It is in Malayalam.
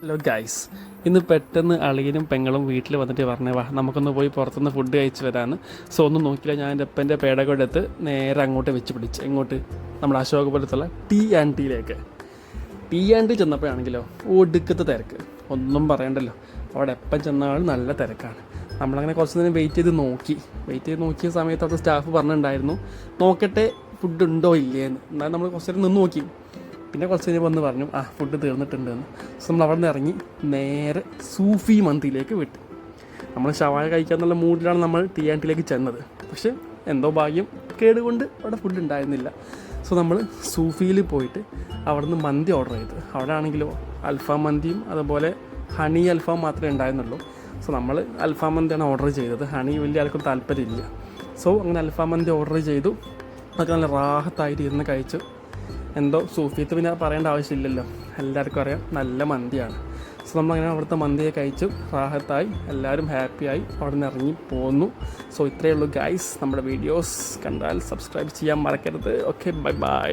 ഹലോ ഗൈസ്, ഇന്ന് പെട്ടെന്ന് അളിയനും പെങ്ങളും വീട്ടിൽ വന്നിട്ട് പറഞ്ഞേ വാ നമുക്കൊന്ന് പോയി പുറത്തുനിന്ന് ഫുഡ് കഴിച്ച് വരാമെന്ന്. സോ ഒന്നും നോക്കില്ല, ഞാൻ എൻ്റെ അപ്പൻ്റെ പേടകോടെ എടുത്ത് നേരെ അങ്ങോട്ട് വെച്ച് പിടിച്ച് എങ്ങോട്ട് നമ്മുടെ അശോകപുരത്തുള്ള T&Tയിലേക്ക്. T&T ചെന്നപ്പോഴാണെങ്കിലോ ഒടുക്കത്തെ തിരക്ക്, ഒന്നും പറയണ്ടല്ലോ. അവിടെ എപ്പം ചെന്നാലും നല്ല തിരക്കാണ്. നമ്മളങ്ങനെ കുറച്ച് നേരം വെയിറ്റ് ചെയ്ത് നോക്കിയ സമയത്ത് അവിടെ സ്റ്റാഫ് പറഞ്ഞിട്ടുണ്ടായിരുന്നു നോക്കട്ടെ ഫുഡ് ഉണ്ടോ ഇല്ലേന്ന്. എന്നാലും നമ്മൾ കുറച്ച് നേരം നിന്ന് നോക്കി. പിന്നെ കുറച്ച് കഴിഞ്ഞ് വന്ന് പറഞ്ഞു ഫുഡ് തീർന്നിട്ടുണ്ടെന്ന്. സോ നമ്മൾ അവിടെ നിന്ന് ഇറങ്ങി നേരെ സൂഫി മന്തിയിലേക്ക് വിട്ടു. നമ്മൾ ഷവായ കഴിക്കാന്നുള്ള മൂഡിലാണ് നമ്മൾ T&Tയിലേക്ക് ചെന്നത്. പക്ഷേ എന്തോ ഭാഗ്യം കേടുകൊണ്ട് അവിടെ ഫുഡ് ഉണ്ടായിരുന്നില്ല. സോ നമ്മൾ സൂഫിയിൽ പോയിട്ട് അവിടെ നിന്ന് മന്തി ഓർഡർ ചെയ്ത്. അവിടെ ആണെങ്കിലോ അൽഫാം മന്തിയും അതുപോലെ ഹണി അൽഫാം മാത്രമേ ഉണ്ടായിരുന്നുള്ളൂ. സോ നമ്മൾ അൽഫാം മന്തിയാണ് ഓർഡർ ചെയ്തത്. ഹണി വലിയ ആൾക്കും താല്പര്യമില്ല. സോ അങ്ങനെ അൽഫാം മന്തി ഓർഡർ ചെയ്തു. അതൊക്കെ നല്ല റാഹത്തായിട്ട് ഇരുന്ന് കഴിച്ചു. എന്തോ സൂഫിയത്ത് പിന്നെ പറയേണ്ട ആവശ്യമില്ലല്ലോ, എല്ലാവർക്കും അറിയാം നല്ല മന്തിയാണ്. സോ നമ്മളങ്ങനെ അവിടുത്തെ മന്തിയെ കഴിച്ചു, റാഹത്തായി, എല്ലാവരും ഹാപ്പിയായി അവിടെ നിന്ന് ഇറങ്ങി പോന്നു. സോ ഇത്രയേ ഉള്ളൂ ഗൈസ്. നമ്മുടെ വീഡിയോസ് കണ്ടാൽ സബ്സ്ക്രൈബ് ചെയ്യാൻ മറക്കരുത്. Okay, bye bye.